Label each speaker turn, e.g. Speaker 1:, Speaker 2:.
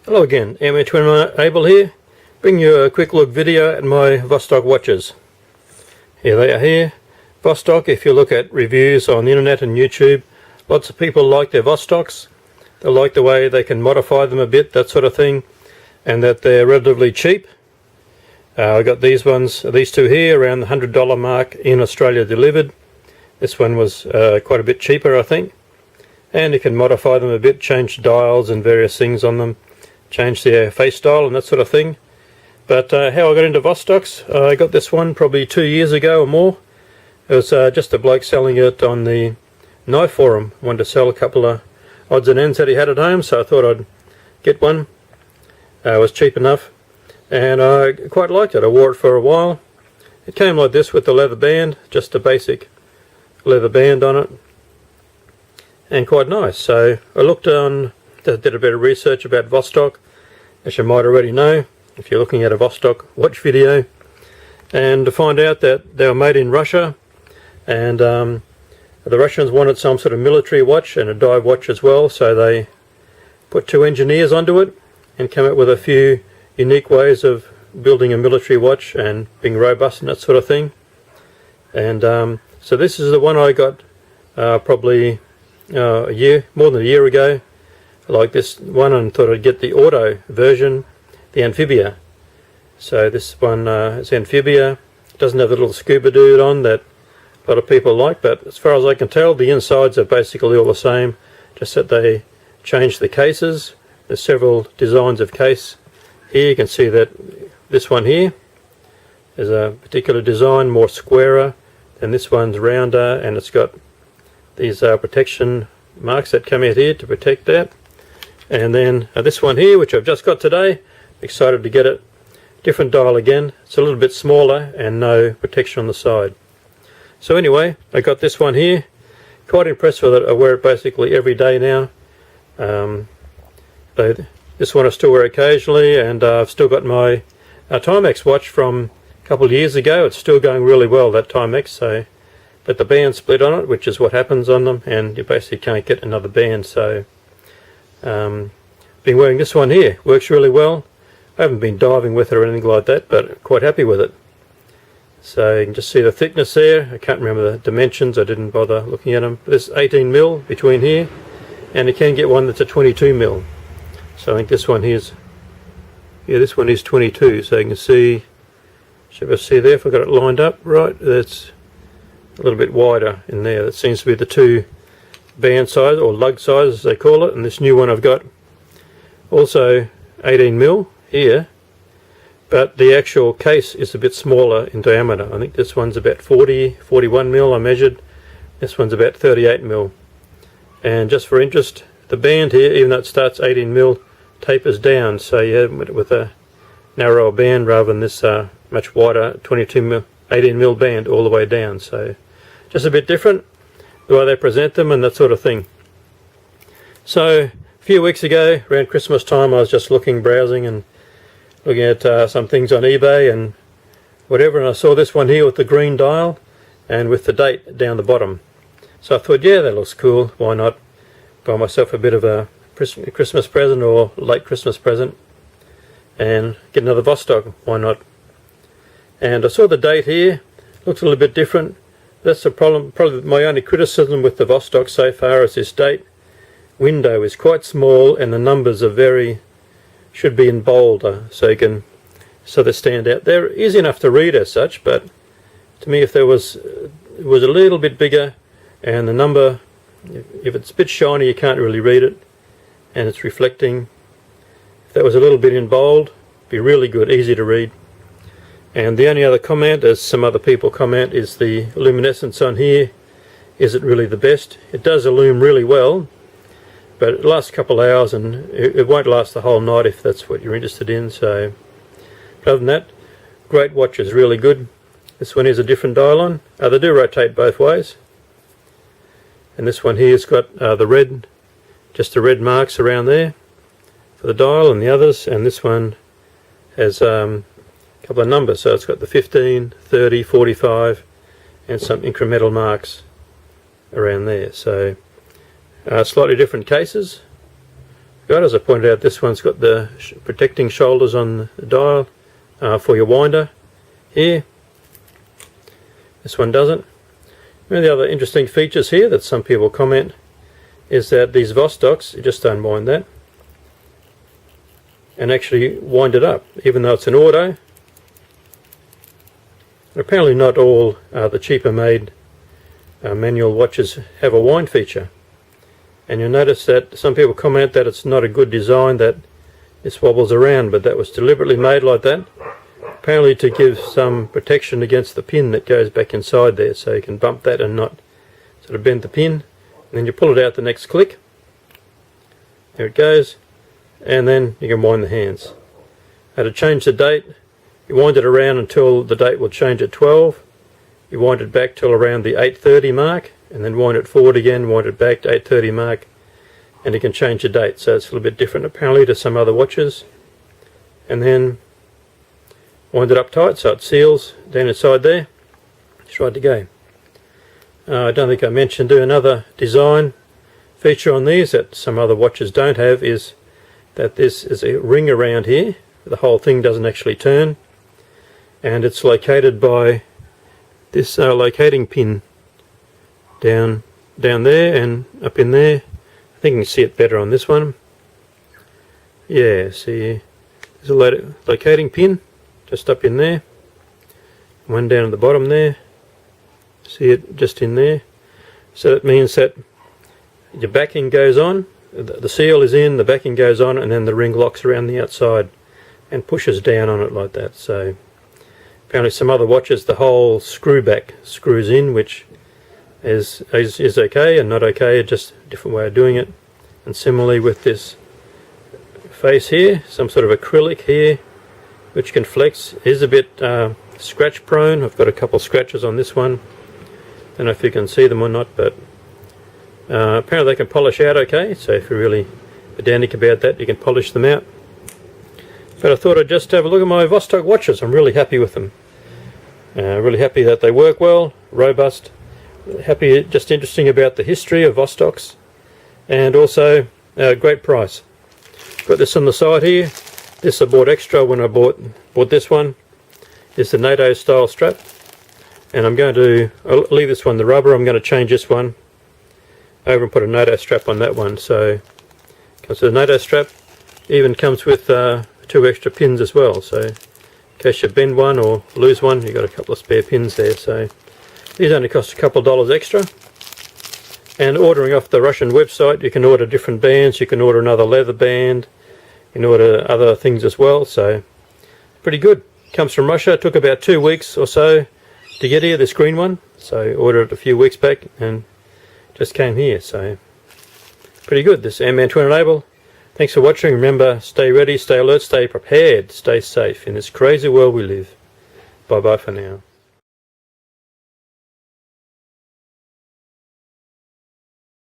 Speaker 1: Hello again, Amateur Abel here, bringing you a quick look video at my Vostok watches. Here they are here. Vostok, if you look at reviews on the internet and YouTube, lots of people like their Vostoks. They like the way they can modify them a bit, that sort of thing, and that they're relatively cheap. I got these two here, around the $100 mark in Australia delivered. This one was quite a bit cheaper, I think. And you can modify them a bit, change dials and various things on them, change their face style and that sort of thing. But how I got into Vostoks, I got this one probably 2 years ago or more. It was just a bloke selling it on the knife forum. Wanted to sell a couple of odds and ends that he had at home, so I thought I'd get one. It was cheap enough, and I quite liked it. I wore it for a while. It came like this with the leather band, just a basic leather band on it, and quite nice. So I looked on, did a bit of research about Vostok, as you might already know if you're looking at a Vostok watch video, and to find out that they were made in Russia, and the Russians wanted some sort of military watch and a dive watch as well, so they put two engineers onto it and came up with a few unique ways of building a military watch and being robust and that sort of thing. And so this is the one I got probably more than a year ago. I like this one and thought I'd get the auto version, the Amphibia. So this one is Amphibia. It doesn't have the little scuba dude on that a lot of people like, but as far as I can tell, the insides are basically all the same, just that they changed the cases. There's several designs of case. Here you can see that this one here is a particular design, more squarer, and this one's rounder, and it's got these protection marks that come out here to protect that. And then this one here, which I've just got today, excited to get it. Different dial again. It's a little bit smaller and no protection on the side. So anyway, I got this one here. Quite impressed with it. I wear it basically every day now. This one I still wear occasionally, and I've still got my Timex watch from a couple of years ago. It's still going really well, that Timex. So, but the band split on it, which is what happens on them, and you basically can't get another band. So been wearing this one here. Works really well. I haven't been diving with it or anything like that, but quite happy with it. So you can just see the thickness there. I can't remember the dimensions, I didn't bother looking at them. There's 18mm between here, and you can get one that's a 22mm. So I think this one here's, yeah, this one is 22, so you can see, should I see there if I got it lined up right, that's a little bit wider in there. That seems to be the two band size, or lug size as they call it, and this new one I've got also 18mm here, but the actual case is a bit smaller in diameter. I think this one's about 41mm I measured, this one's about 38mm. And just for interest, the band here, even though it starts 18mm, tapers down, so you have it with a narrower band rather than this much wider 18mm band all the way down. So just a bit different the way they present them and that sort of thing. So a few weeks ago, around Christmas time, I was just browsing and looking at some things on eBay and whatever, and I saw this one here with the green dial and with the date down the bottom. So I thought, yeah, that looks cool, why not buy myself a bit of a Christmas present or late Christmas present and get another Vostok, why not? And I saw the date here, looks a little bit different. That's the problem. Probably my only criticism with the Vostok so far is this date window is quite small and the numbers are should be in bolder, so they stand out. They're easy enough to read as such, but to me, if it was a little bit bigger and the number, if it's a bit shiny, you can't really read it, and it's reflecting. If that was a little bit in bold, it'd be really good, easy to read. And the only other comment, as some other people comment, is the luminescence on here. Is it really the best? It does illumine really well, but it lasts a couple of hours, and it won't last the whole night if that's what you're interested in. So, but other than that, great watches, really good. This one is a different dial on. They do rotate both ways. And this one here's got the red, just the red marks around there for the dial and the others, and this one has a couple of numbers, so it's got the 15, 30, 45 and some incremental marks around there. So slightly different cases, got. As I pointed out, this one's got the protecting shoulders on the dial for your winder here. This one doesn't. One of the other interesting features here that some people comment is that these Vostoks, you just unwind that and actually wind it up, even though it's an auto. Apparently not all the cheaper made manual watches have a wind feature. And you'll notice that some people comment that it's not a good design, that this wobbles around, but that was deliberately made like that, apparently to give some protection against the pin that goes back inside there, so you can bump that and not sort of bend the pin. And then you pull it out the next click. There it goes. And then you can wind the hands. Now to change the date, you wind it around until the date will change at 12. You wind it back till around the 8:30 mark, and then wind it forward again, wind it back to 8:30 mark, and you can change the date. So it's a little bit different apparently to some other watches. And then wind it up tight so it seals down inside there. It's right to go. I don't think I mentioned another design feature on these that some other watches don't have, is that this is a ring around here. The whole thing doesn't actually turn, and it's located by this locating pin down there and up in there. I think you can see it better on this one. Yeah, see, there's a locating pin just up in there, one down at the bottom there. See it just in there. So that means that your backing goes on, the seal is in, the backing goes on, and then the ring locks around the outside and pushes down on it like that. So apparently some other watches the whole screw back screws in, which is okay and not okay, just a different way of doing it. And similarly with this face here, some sort of acrylic here which can flex. It is a bit scratch prone. I've got a couple scratches on this one. Don't know if you can see them or not, but apparently they can polish out okay, so if you're really pedantic about that, you can polish them out. But I thought I'd just have a look at my Vostok watches. I'm really happy with them. Really happy that they work well, robust. Happy, just interesting about the history of Vostoks, and also a great price. Got this on the side here. This I bought extra when I bought this one. It's the NATO style strap, and I'll leave this one the rubber. I'm going to change this one over and put a NATO strap on that one. So comes with a NATO strap. Even comes with 2 extra pins as well, so in case you bend one or lose one, you've got a couple of spare pins there. So these only cost a couple of dollars extra. And ordering off the Russian website, you can order different bands. You can order another leather band, you can order other things as well. So pretty good. Comes from Russia. It took about 2 weeks or so to get here, this green one. So ordered it a few weeks back and just came here. So pretty good. This Ant-Man Twin Enable. Thanks for watching. Remember, stay ready, stay alert, stay prepared, stay safe in this crazy world we live. Bye bye for now.